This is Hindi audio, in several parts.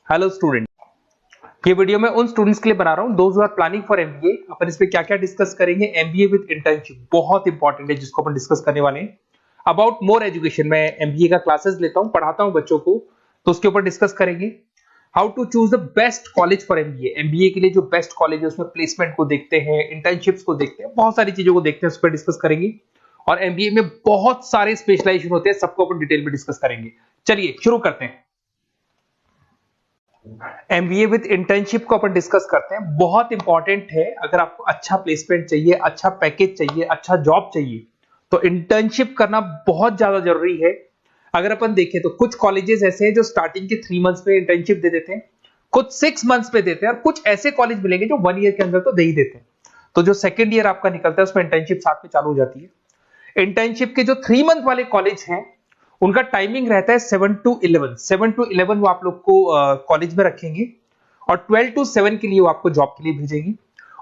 हेलो स्टूडेंट, ये वीडियो मैं उन स्टूडेंट्स के लिए बना रहा हूं those who are planning for MBA. अपन इस पे क्या-क्या डिस्कस करेंगे। एमबीए विद इंटर्नशिप बहुत इंपॉर्टेंट है जिसको अपन डिस्कस करने वाले हैं। अबाउट मोर एजुकेशन, मैं एमबीए का क्लासेस लेता हूं, पढ़ाता हूं बच्चों को, तो उसके ऊपर डिस्कस करेंगे। How to choose the best college for MBA. MBA के लिए जो बेस्ट कॉलेज है उसमें प्लेसमेंट को देखते हैं, इंटर्नशिप्स को देखते हैं, बहुत सारी चीजों को देखते हैं, उस पर डिस्कस करेंगे। और एमबीए में बहुत सारे स्पेशलाइजेशन होते हैं, सबको अपन डिटेल में डिस्कस करेंगे। चलिए शुरू करते हैं। एमबीए विद इंटर्नशिप को अपन डिस्कस करते हैं। बहुत इंपॉर्टेंट है, अगर आपको अच्छा प्लेसमेंट चाहिए, अच्छा पैकेज चाहिए, अच्छा जॉब चाहिए, तो इंटर्नशिप करना बहुत ज्यादा जरूरी है। अगर अपन देखें तो कुछ कॉलेजेस ऐसे हैं जो स्टार्टिंग के 3 मंथ्स पे इंटर्नशिप दे देते हैं, कुछ 6 मंथ्स पे देते हैं, और कुछ ऐसे कॉलेज मिलेंगे जो 1 ईयर के अंदर तो दे ही देते हैं। तो जो सेकेंड ईयर आपका निकलता है उसमें इंटर्नशिप साथ में चालू हो जाती है। इंटर्नशिप के जो 3 मंथ वाले कॉलेज हैं उनका टाइमिंग रहता है 7 to 11 वो आप लोग को कॉलेज में रखेंगे, और 12 to 7 के लिए वो आपको जॉब के लिए भेजेंगे।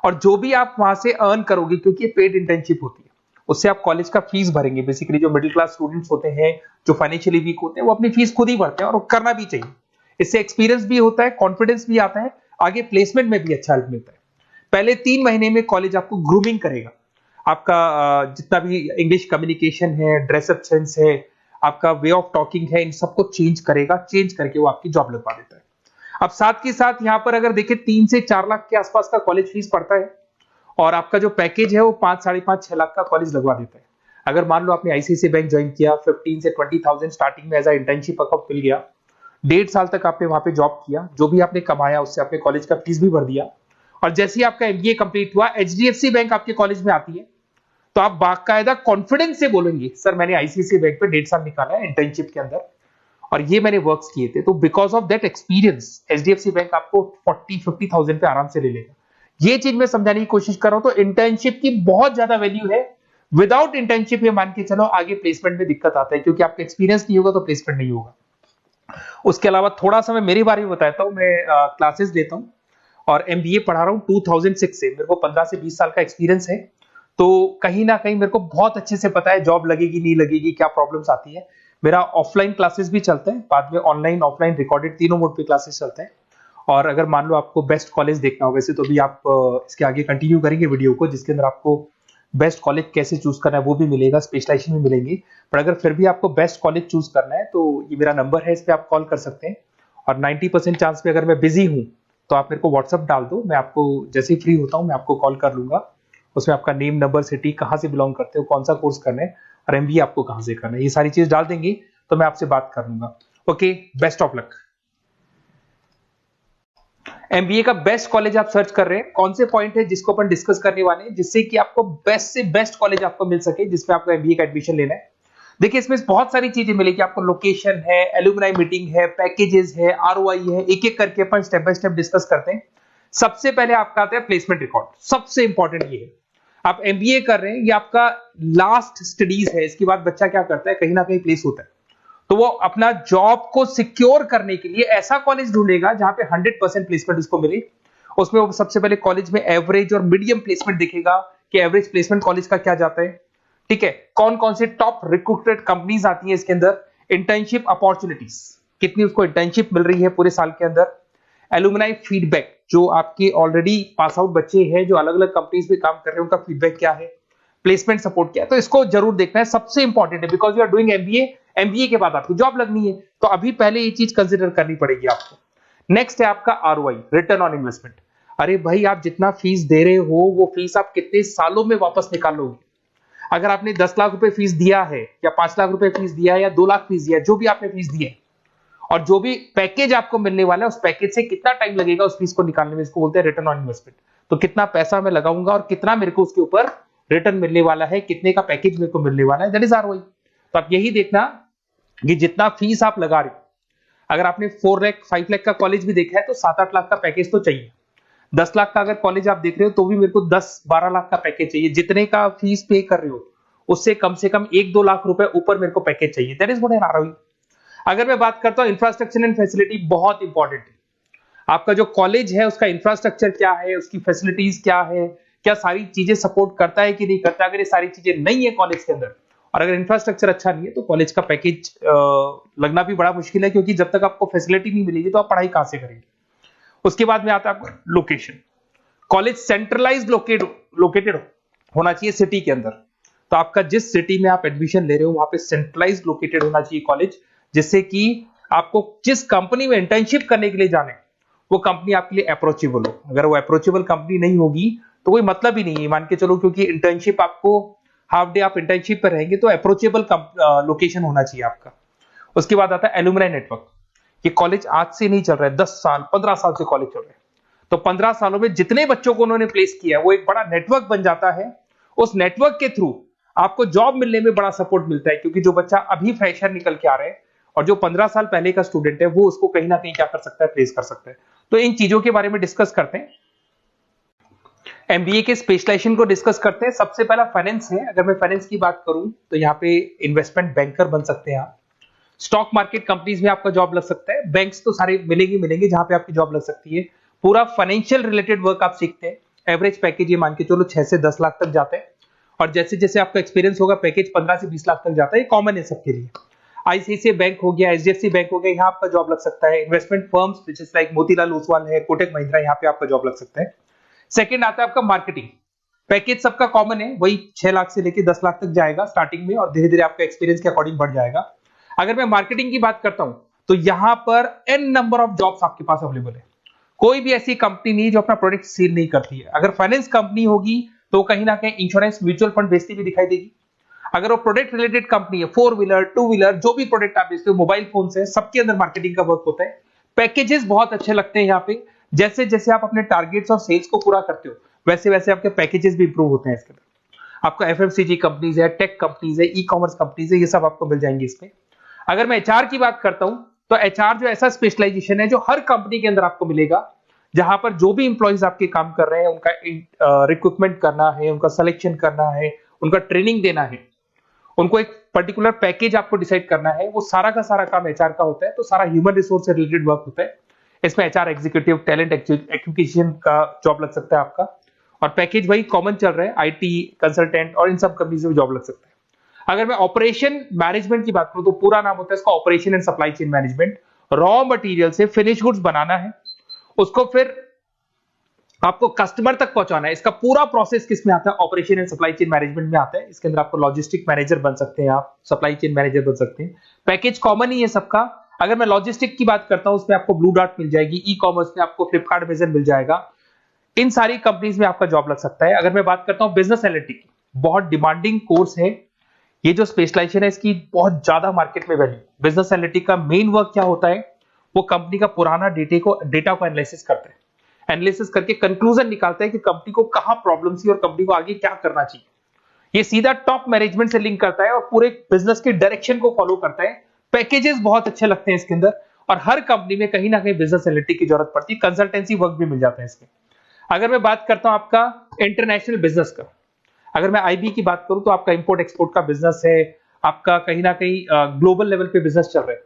और जो भी आप वहां से अर्न करोगे, क्योंकि ये पेड इंटर्नशिप होती है, उससे आप कॉलेज का फीस भरेंगे। बेसिकली जो मिडिल क्लास स्टूडेंट्स होते हैं, जो फाइनेंशियली वीक होते हैं, वो अपनी फीस खुद ही भरते हैं, और वो करना भी चाहिए। इससे एक्सपीरियंस भी होता है, कॉन्फिडेंस भी आता है, आगे प्लेसमेंट में भी अच्छा हेल्प मिलता है। पहले 3 महीने में कॉलेज आपको ग्रूमिंग करेगा। आपका जितना भी इंग्लिश कम्युनिकेशन है, ड्रेसअप सेंस है, आपका वे ऑफ टॉकिंग है, इन सबको चेंज करेगा। चेंज करके वो आपकी जॉब लगवा देता है। अब साथ के साथ यहां पर अगर देखें 3 से 4 लाख के आसपास का कॉलेज फीस पड़ता है, और आपका जो पैकेज है वो 5, 5.5, 6 लाख का कॉलेज लगवा देता है। अगर मान लो आपने आईसीआईसीआई बैंक ज्वाइन किया, 15 से 20,000 स्टार्टिंग में एज अ इंटर्नशिप अकाउंट मिल गया, 1.5 साल तक आपने वहां पे जॉब किया, जो भी आपने कमाया उससे आपने कॉलेज का फीस भी भर दिया, और जैसे ही आपका एमबीए कंप्लीट हुआ, एचडीएफसी बैंक आपके कॉलेज में आती है, तो आप बाकायदा कॉन्फिडेंस से बोलेंगे, सर मैंने आईसीआईसीआई बैंक पे 1.5 साल निकाला है इंटर्नशिप के अंदर, और ये मैंने वर्क्स किए थे, तो because of that experience HDFC bank आपको 40-50,000 पे आराम से ले लेगा। ये चीज मैं समझाने की कोशिश कर रहा हूं। तो इंटर्नशिप की बहुत ज्यादा वैल्यू है। विदाउट इंटर्नशिप ये मान के चलो आगे प्लेसमेंट में दिक्कत आता है, क्योंकि आपका एक्सपीरियंस नहीं होगा तो प्लेसमेंट नहीं होगा। उसके अलावा थोड़ा सा मैं मेरे बारे में बताता हूं। मैं क्लासेस लेता हूं और एमबीए पढ़ा रहा हूं 2006 से। मेरे को 15 से 20 साल का एक्सपीरियंस है, तो कहीं ना कहीं मेरे को बहुत अच्छे से पता है जॉब लगेगी नहीं लगेगी, क्या प्रॉब्लम्स आती है। मेरा ऑफलाइन क्लासेस भी चलता है, बाद में ऑनलाइन ऑफलाइन रिकॉर्डेड तीनों मोड पे क्लासेस चलते हैं। और अगर मान लो आपको बेस्ट कॉलेज देखना हो, वैसे तो भी आप इसके आगे कंटिन्यू करेंगे वीडियो को, जिसके अंदर आपको बेस्ट कॉलेज कैसे चूज करना है वो भी मिलेगा, स्पेशलाइजेशन भी मिलेंगे। पर अगर फिर भी आपको बेस्ट कॉलेज चूज करना है तो ये मेरा नंबर है, इस पर आप कॉल कर सकते हैं। और 90% चांस पे अगर मैं बिजी हूँ तो आप मेरे को व्हाट्सअप डाल दो, मैं आपको जैसे ही फ्री होता हूँ मैं आपको कॉल कर लूंगा। उसमें आपका नेम, नंबर, सिटी, कहाँ से बिलोंग करते हो, कौन सा कोर्स करना है, और एमबीए आपको कहाँ से करना है, ये सारी चीज डाल देंगे तो मैं आपसे बात कर लूंगा। Okay, best of luck. MBA का बेस्ट कॉलेज आप सर्च कर रहे हैं, कौन से पॉइंट है जिसको अपन डिस्कस करने वाले हैं, जिससे कि आपको बेस्ट से बेस्ट कॉलेज आपको मिल सके जिसमें आपको एमबीए का एडमिशन लेना है। देखिए इसमें बहुत सारी चीजें मिलेगी आपको। लोकेशन है, एलुमनाई मीटिंग है, पैकेजेस है, आरओआई है, एक एक करके अपन स्टेप बाय स्टेप डिस्कस करते हैं। सबसे पहले आपका आता है प्लेसमेंट रिकॉर्ड। सबसे इंपॉर्टेंट ये है, आप एमबीए कर रहे हैं, ये आपका लास्ट स्टडीज है। इसके बाद बच्चा क्या करता है, कहीं ना कहीं प्लेस होता है, तो वो अपना जॉब को सिक्योर करने के लिए ऐसा कॉलेज ढूंढेगा जहां पे 100% प्लेसमेंट उसको मिले। उसमें वो सबसे पहले कॉलेज में एवरेज और मीडियम प्लेसमेंट दिखेगा कि एवरेज प्लेसमेंट कॉलेज का क्या जाता है, ठीक है। कौन कौन से टॉप रिक्रूटेड कंपनीज आती हैं इसके अंदर, इंटर्नशिप अपॉर्चुनिटीज कितनी उसको इंटर्नशिप मिल रही है पूरे साल के अंदर, एलुमनाई फीडबैक, जो आपके ऑलरेडी पास आउट बच्चे हैं जो अलग अलग कंपनीज में काम कर रहे हैं उनका फीडबैक क्या है, प्लेसमेंट सपोर्ट क्या है। तो इसको जरूर देखना है, सबसे इंपॉर्टेंट है, because you are doing MBA. MBA के बाद आपकी जॉब लगनी है, तो अभी पहले ये चीज कंसिडर करनी पड़ेगी आपको। नेक्स्ट है आपका आरओआई, रिटर्न ऑन इन्वेस्टमेंट। अरे भाई, आप जितना फीस दे रहे हो वो फीस आप कितने सालों में वापस निकालोगे। अगर आपने 10 लाख रुपए फीस दिया है, या 5 लाख रुपए फीस दिया है, या 2 लाख फीस दिया है, जो भी आपने फीस दी है, और जो भी पैकेज आपको मिलने वाला है उस पैकेज से कितना टाइम लगेगा उस फीस को निकालने में, इसको बोलते हैं रिटर्न ऑन इन्वेस्टमेंट। तो कितना पैसा मैं लगाऊंगा और कितना मेरे को उसके ऊपर रिटर्न मिलने वाला है, कितने का पैकेज मेरे को मिलने वाला है, दैट इज आरओआई। तो आप यही देखना कि जितना फीस आप लगा रहे हो, अगर आपने 4 लाख 5 लाख का कॉलेज भी देखा है तो 7-8 लाख का पैकेज तो चाहिए। 10 लाख का अगर कॉलेज आप देख रहे हो तो भी मेरे को 10-12 लाख का पैकेज चाहिए। जितने का फीस पे कर रहे हो उससे कम से कम 1-2 लाख रुपए ऊपर मेरे को पैकेज चाहिए, that is what an ROI. अगर मैं बात करता हूं इंफ्रास्ट्रक्चर एंड फैसिलिटी, बहुत इंपॉर्टेंट है। आपका जो कॉलेज है उसका इंफ्रास्ट्रक्चर क्या है, उसकी फैसिलिटीज क्या है, क्या सारी चीजें सपोर्ट करता है कि नहीं करता। अगर ये सारी चीजें नहीं है कॉलेज के अंदर और अगर इंफ्रास्ट्रक्चर अच्छा नहीं है तो कॉलेज का पैकेज लगना भी बड़ा मुश्किल है, क्योंकि जब तक आपको फैसिलिटी नहीं मिलेगी तो आप पढ़ाई कहां से करेंगे। उसके बाद में आता है आपका लोकेशन। कॉलेज सेंट्रलाइज लोकेटेड होना चाहिए सिटी के अंदर। तो आपका जिस सिटी में आप एडमिशन ले रहे हो वहां पे सेंट्रलाइज लोकेटेड होना चाहिए कॉलेज, जिससे कि आपको जिस कंपनी में इंटर्नशिप करने के लिए जाने वो कंपनी आपके लिए अप्रोचेबल हो। अगर वो अप्रोचेबल कंपनी नहीं होगी तो कोई मतलब ही नहीं है, मान के चलो, क्योंकि इंटर्नशिप आपको हाफ डे आप इंटर्नशिप पर रहेंगे तो अप्रोचेबल लोकेशन होना चाहिए आपका। उसके बाद आता है एलुमनाई नेटवर्क। ये कॉलेज आज से नहीं चल रहा है, 10 साल 15 साल से कॉलेज चल रहा है। तो 15 सालों में जितने बच्चों को उन्होंने प्लेस किया है वो एक बड़ा नेटवर्क बन जाता है। उस नेटवर्क के थ्रू आपको जॉब मिलने में बड़ा सपोर्ट मिलता है, क्योंकि जो बच्चा अभी फ्रेशर निकल के आ रहे हैं और जो 15 साल पहले का स्टूडेंट है वो उसको कहीं ना कहीं क्या कर सकता है, प्लेस कर सकता है। तो इन चीजों के बारे में डिस्कस करते हैं। एमबीए के स्पेशलाइजेशन को डिस्कस करते हैं। सबसे पहला फाइनेंस है। अगर मैं फाइनेंस की बात करूं तो यहाँ पे इन्वेस्टमेंट बैंकर बन सकते हैं आप। स्टॉक मार्केट कंपनीज में आपका जॉब लग सकता है। बैंक्स तो सारे मिलेंगे जहां पे आपकी जॉब लग सकती है। पूरा फाइनेंशियल रिलेटेड वर्क आप सीखते हैं। एवरेज पैकेज ये मान के चलो 6 से 10 लाख तक जाते हैं, और जैसे जैसे आपका एक्सपीरियंस होगा पैकेज 15 से 20 लाख तक जाता है। ये कॉमन है सबके लिए। आईसीआईसीआई बैंक हो गया, एचडीएफसी बैंक हो गया, यहाँ आपका जॉब लग सकता है। Investment firms which is like Motilal Oswal है, कोटक महिंद्रा, यहाँ पे आपका जॉब लग सकता है। सेकंड आता है आपका मार्केटिंग। पैकेज सबका कॉमन है, वही 6 लाख से लेकर 10 लाख तक जाएगा स्टार्टिंग में, और धीरे धीरे आपका एक्सपीरियंस के अकॉर्डिंग बढ़ जाएगा। अगर मैं मार्केटिंग की बात करता हूं तो यहां पर एन नंबर ऑफ जॉब्स आपके पास अवेलेबल है। कोई भी ऐसी कंपनी नहीं जो अपना प्रोडक्ट सेल नहीं करती है। अगर फाइनेंस कंपनी होगी तो कहीं ना कहीं इंश्योरेंस म्यूचुअल फंड बेचती भी दिखाई देगी। अगर वो प्रोडक्ट रिलेटेड कंपनी है, 4 व्हीलर 2 व्हीलर जो भी प्रोडक्ट आप बेचते हो, मोबाइल फोन से, सबके अंदर मार्केटिंग का वर्क होता है। पैकेजेस बहुत अच्छे लगते हैं यहाँ पे। जैसे जैसे आप अपने टारगेट्स और सेल्स को पूरा करते हो वैसे वैसे आपके पैकेजेस भी इंप्रूव होते हैं। इसके अंदर आपका एफएमसीजी कंपनीज है, टेक कंपनीज है, ई कॉमर्स कंपनीज है, ये सब आपको मिल जाएंगे इसमें। अगर मैं एचआर की बात करता हूं तो एचआर जो ऐसा स्पेशलाइजेशन है जो हर कंपनी के अंदर आपको मिलेगा, जहां पर जो भी इंप्लॉइज आपके काम कर रहे हैं उनका रिक्रूटमेंट करना है, उनका सिलेक्शन करना है, उनका ट्रेनिंग देना है, उनको एक पर्टिकुलर पैकेज आपको डिसाइड करना है, वो सारा का सारा काम एचआर का होता है। तो सारा ह्यूमन रिसोर्स से रिलेटेड वर्क होता है। इसमें एचआर एग्जीक्यूटिव, टैलेंट एक्विजिशन का जॉब लग सकता है आपका, और पैकेज वही कॉमन चल रहा है, आईटी कंसल्टेंट और इन सब कंपनीज में जॉब लग सकता है। अगर मैं ऑपरेशन मैनेजमेंट की बात करूं तो पूरा नाम होता है इसका operation and supply chain management. Raw material से फिनिश गुड्स बनाना है, उसको फिर आपको कस्टमर तक पहुंचाना है। इसका पूरा प्रोसेस किस में आता है, operation and supply chain management में आता है। इसके अंदर आपको लॉजिस्टिक मैनेजर बन सकते हैं, आप सप्लाई चेन मैनेजर बन सकते हैं। पैकेज कॉमन ही है सबका। अगर मैं लॉजिस्टिक की बात करता हूं उसमें आपको ब्लू डॉट मिल जाएगी, ई कॉमर्स में आपको फ्लिपकार्ट अमेज़न मिल जाएगा। इन सारी कंपनीज में आपका जॉब लग सकता है। अगर मैं बात करता हूं बिजनेस एनालिटिक्स, बहुत डिमांडिंग कोर्स है ये जो स्पेशलाइजेशन है, इसकी बहुत ज्यादा मार्केट में वैल्यू। बिजनेस एनालिटिक्स का मेन वर्क क्या होता है, वो कंपनी का पुराना डेटा को एनालिसिस करते हैं। एनालिसिस करके कंक्लूजन निकालता है कि कंपनी को कहां प्रॉब्लम थी और कंपनी को आगे क्या करना चाहिए। ये सीधा टॉप मैनेजमेंट से लिंक करता है और पूरे बिजनेस के डायरेक्शन को फॉलो करता है। पैकेजेस बहुत अच्छे लगते हैं इसके अंदर, और हर कंपनी में कहीं ना कहीं बिजनेस एनालिटिक्स की जरूरत पड़ती है। कंसल्टेंसी वर्क भी मिल जाता है इसमें। अगर मैं बात करता हूं आपका इंटरनेशनल बिजनेस का, अगर मैं आईबी की बात करूं तो आपका इंपोर्ट एक्सपोर्ट का बिजनेस है, आपका कहीं ना कहीं ग्लोबल लेवल पे बिजनेस चल रहा है,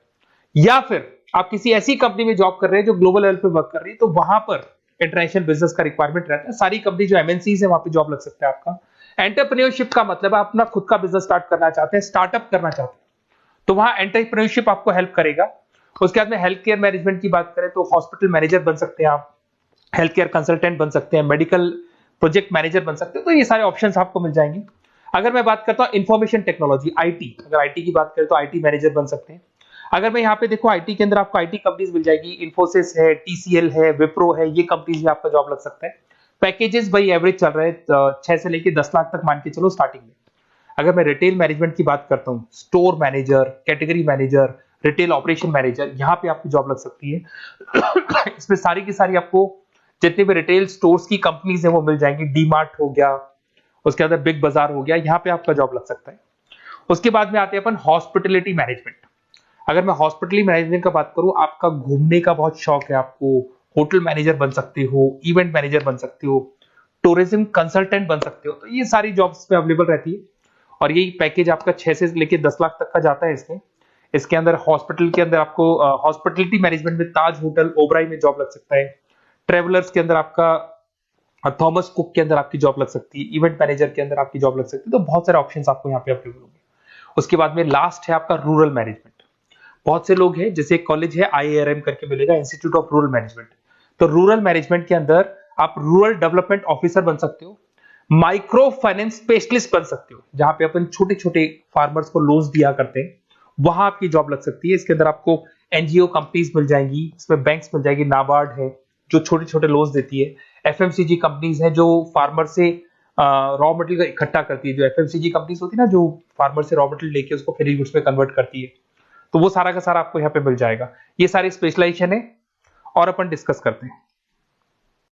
या फिर आप किसी ऐसी कंपनी में जॉब कर रहे हैं जो ग्लोबल लेवल पे वर्क कर रही है, तो वहां पर इंटरनेशनल बिजनेस का रिक्वायरमेंट रहता है। सारी कंपनी जो एमएनसीज है वहां पे जॉब लग सकता है आपका। एंटरप्रेन्योरशिप का मतलब आप अपना खुद का बिजनेस स्टार्ट करना चाहते हैं, स्टार्टअप करना चाहते हैं, तो वहां एंटरप्रेन्योरशिप आपको हेल्प करेगा। उसके बाद में हेल्थ केयर मैनेजमेंट की बात करें तो हॉस्पिटल मैनेजर बन सकते हैं आप, हेल्थ केयर कंसल्टेंट बन सकते हैं, मेडिकल प्रोजेक्ट मैनेजर बन सकते हैं। तो ये सारे ऑप्शंस आपको मिल जाएंगे। अगर मैं बात करता हूं इंफॉर्मेशन टेक्नोलॉजी, आईटी, अगर आईटी की बात करें तो आईटी मैनेजर बन सकते हैं। अगर मैं यहाँ पे देखो आईटी के अंदर आपको आईटी कंपनीज मिल जाएगी, इन्फोसिस है, टीसीएल है, विप्रो है, ये कंपनीज में आपका जॉब लग सकता है। पैकेजेस भाई एवरेज चल रहे हैं 6 से लेके 10 लाख तक मान के चलो स्टार्टिंग में। अगर मैं रिटेल मैनेजमेंट की बात करता हूँ, store manager, category manager, retail operation manager, यहाँ पे आपकी जॉब लग सकती है। इसमें सारी की सारी आपको जितने भी रिटेल स्टोर्स की कंपनीज है वो मिल जाएंगी। डी मार्ट हो गया, उसके अंदर बिग बाजार हो गया, यहाँ पे आपका जॉब लग सकता है। उसके बाद में आते हैं अपन हॉस्पिटलिटी मैनेजमेंट। अगर मैं हॉस्पिटलिटी मैनेजमेंट का बात करूं, आपका घूमने का बहुत शौक है, आपको होटल मैनेजर बन सकते हो, इवेंट मैनेजर बन सकते हो, टूरिज्म कंसल्टेंट बन सकते हो, तो ये सारी जॉब्स पे अवेलेबल रहती है। और यही पैकेज आपका 6 से लेके 10 लाख तक का जाता है इसमें। इसके अंदर हॉस्पिटल के अंदर आपको हॉस्पिटलिटी मैनेजमेंट में ताज होटल, ओबराई में जॉब लग सकता है। ट्रेवलर्स के अंदर आपका थॉमस कुक के अंदर आपकी जॉब लग सकती है, इवेंट मैनेजर के अंदर आपकी जॉब लग सकती है। तो बहुत सारे ऑप्शंस आपको यहाँ पे अवेलेबल होंगे। उसके बाद में लास्ट है आपका रूरल मैनेजमेंट। बहुत से लोग हैं, जैसे एक कॉलेज है IIRM करके मिलेगा, इंस्टीट्यूट ऑफ रूरल मैनेजमेंट। तो रूरल मैनेजमेंट के अंदर आप रूरल डेवलपमेंट ऑफिसर बन सकते हो, माइक्रो फाइनेंस स्पेशलिस्ट बन सकते हो, जहां पे अपन छोटे छोटे फार्मर्स को लोन्स दिया करते हैं, वहां आपकी जॉब लग सकती है। इसके अंदर आपको एनजीओ कंपनीज मिल जाएंगी, इसमें बैंक्स मिल जाएगी, नाबार्ड है जो छोटे छोटे लोन्स देती है, एफएमसीजी कंपनीज है जो फार्मर से रॉ मटेरियल इकट्ठा करती है, जो एफएमसीजी कंपनीज होती है ना, जो फार्मर से रॉ मटेरियल लेके उसको फिर गुड्स में कन्वर्ट करती है, तो वो सारा का सारा आपको यहाँ पे मिल जाएगा। ये सारी स्पेशलाइजेशन है और अपन डिस्कस करते हैं।